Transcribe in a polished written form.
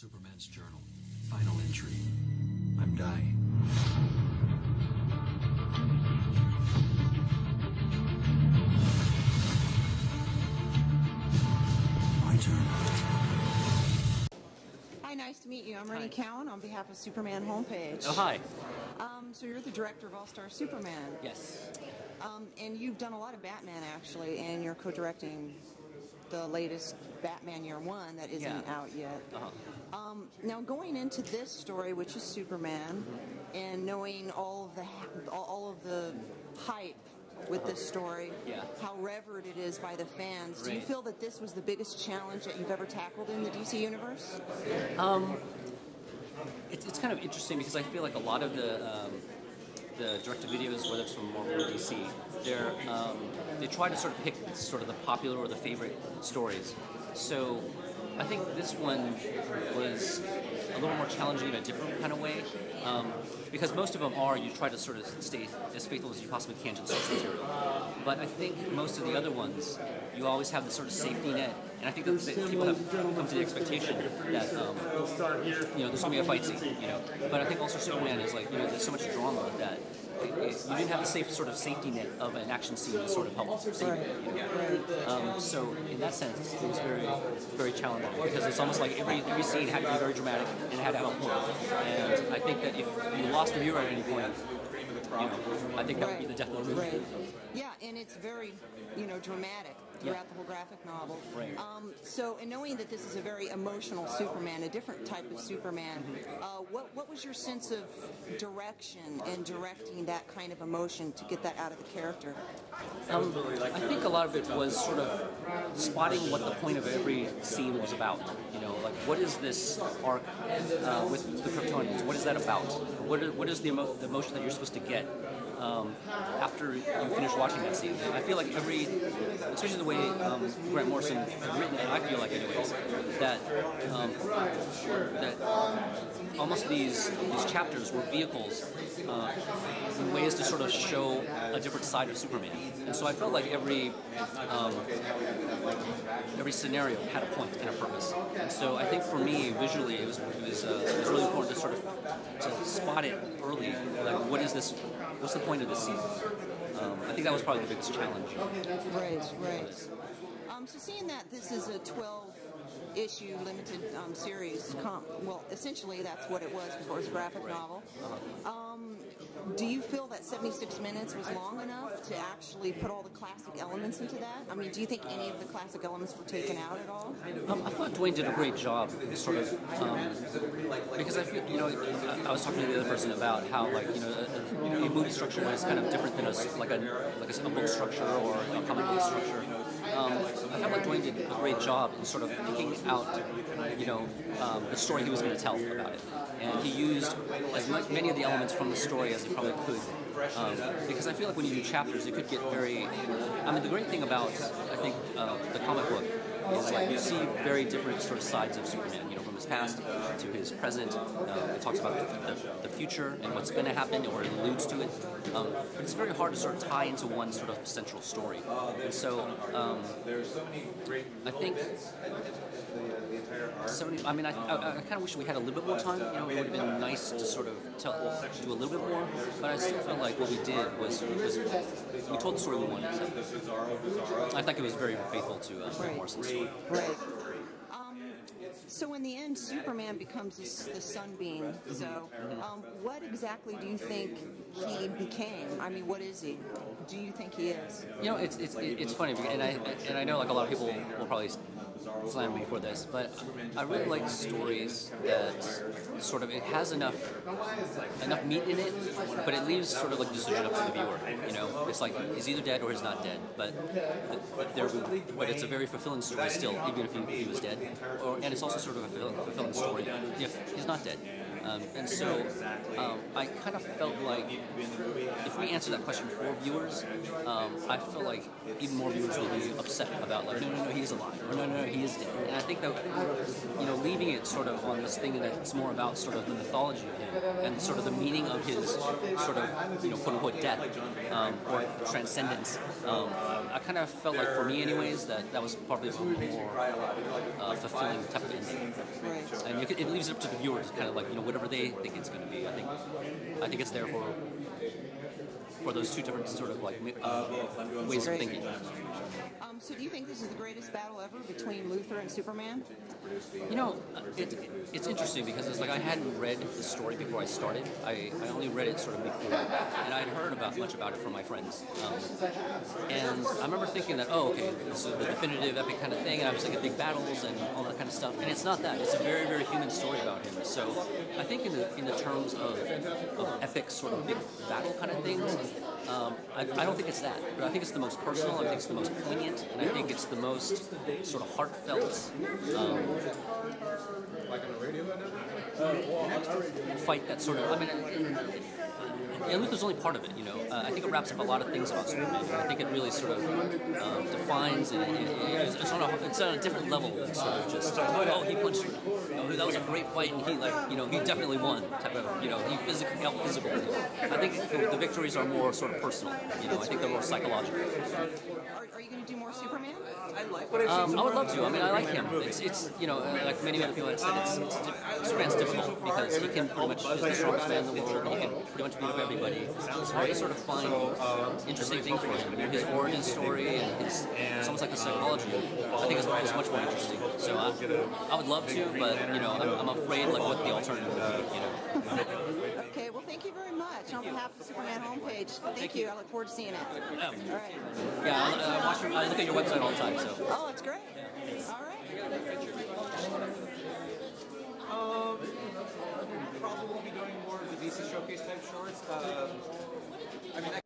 Superman's journal. Final entry. I'm dying. My turn. Hi, nice to meet you. I'm Rennie Cowan on behalf of Superman homepage. Oh, hi. So you're the director of All-Star Superman. Yes. And you've done a lot of Batman, actually, and you're co-directing the latest Batman Year One that isn't out yet. Now, going into this story, which is Superman, and knowing all of the hype with this story, how revered it is by the fans, do you feel that this was the biggest challenge that you've ever tackled in the DC universe? It's kind of interesting because I feel like a lot of the direct-to-videos, whether it's from Marvel or DC, they try to sort of pick sort of the popular or the favorite stories. So I think this one was a little more challenging in a different kind of way, because most of them are, you try to sort of stay as faithful as you possibly can to the source material. But I think most of the other ones, you always have this sort of safety net, and I think that people have come to the expectation that there's going to be a fight scene, But I think also Superman is like, there's so much drama that you didn't have the safety net of an action scene to sort of help save it. So in that sense, it was very, very challenging because it's almost like every scene had to be very dramatic and it had to have a point. And I think that if you lost the viewer at any point, I think that would be the death of the movie. Yeah, and it's very, dramatic throughout the whole graphic novel. Right. So, in knowing that this is a very emotional Superman, a different type of Superman, what was your sense of direction in directing that kind of emotion to get that out of the character? I think a lot of it was sort of spotting what the point of every scene was about. Like what is this arc with the Kryptonians? What is that about? What is the emotion that you're supposed to get after you finish watching that scene? And I feel like especially the way Grant Morrison had written it, I feel like anyways, that almost these chapters were vehicles in ways to sort of show a different side of Superman. And so I felt like every scenario had a point and a purpose. And so I think for me, visually, it was really important to sort of to spot it early. Like, what's the point of this scene? I think that was probably the biggest challenge. Right. So seeing that this is a 12-issue limited series, well, essentially that's what it was before it was a graphic novel. Do you feel that 76 minutes was long enough to actually put all the classic elements into that? I mean, do you think any of the classic elements were taken out at all? I thought Dwayne did a great job, sort of, because I feel, I was talking to the other person about how, like, a movie structure was kind of different than a book structure or a comic book structure. I felt like Dwayne did a great job in sort of picking out, the story he was going to tell about it. And he used many of the elements from the story as he probably could. Because I feel like when you do chapters, it could get very... I mean, the great thing about, I think, the comic book is like you see very different sort of sides of Superman, from his past to his present. It talks about the future and what's going to happen, or it alludes to it. But it's very hard to sort of tie into one sort of central story. And so I think... I kind of wish we had a little bit more time. It would have been nice to sort of do a little bit more. But I still felt like what we did was we told the story we wanted to. I think it was very faithful to Grant Morrison's story. Right. So in the end, Superman becomes the sunbeam. So what exactly do you think he became? I mean, what is he? Do you think he is? It's funny, and I know like a lot of people will probably slam me for this, but I really like stories that sort of, it has enough meat in it, but it leaves sort of like decision up to the viewer. It's like he's either dead or he's not dead, but it's a very fulfilling story still, even if he was dead. And it's also sort of a fulfilling story if he's not dead. And so I kind of felt like if we answer that question for viewers, I feel like even more viewers will be upset about like, no, he's alive, or no, he is dead. And I think that, leaving it sort of on this thing that's more about sort of the mythology of him and sort of the meaning of his sort of, quote-unquote death or transcendence. I kind of felt like, for me anyways, that was probably a more fulfilling type of ending. Right. and it leaves it up to the viewer to kind of like, you know, whatever they think it's going to be. I think it's there for those two different sort of like ways of thinking. So do you think this is the greatest battle ever between Luthor and Superman? You know, it's interesting because it's like I hadn't read the story before I started. I only read it sort of before, and I'd heard much about it from my friends. And I remember thinking that, oh, okay, this is the definitive epic kind of thing, and I was thinking big battles and all that kind of stuff. And it's not that. It's a very, very human story about him. So I think in the terms of epic sort of big battle kind of things, I don't think it's that. But I think it's the most personal. I think it's the most poignant, and I think it's the most sort of heartfelt. Fight that sort of, I mean, and Luthor's only part of it, you know. I think it wraps up a lot of things about Superman. I think it really sort of defines and it's on a different level than sort of just, oh, he punched, you know, that was a great fight and he, like, you know, he definitely won type of, you know, he physically out physical. I think the victories are more sort of personal, you know. I think they're more psychological. Are you going to do more Superman? I would love to. I mean, I like him. It's you know, like many other people have said, Superman's difficult because he can pretty much, he's the strongest man in the world, and he can pretty much beat up everybody. It's hard to sort of find interesting things for him. You know, his origin story and it's almost like the psychology. I think it's much more interesting. So I would love to, but you know, I'm afraid like what the alternative would be. You know. Okay, well, thank you very much. On behalf of the Superman homepage, thank you. I look forward to seeing it. All right. Yeah, I look at your website all the time. So. Oh, that's great. Yeah. All right. Probably won't be doing more of the DC Showcase type shorts. I mean,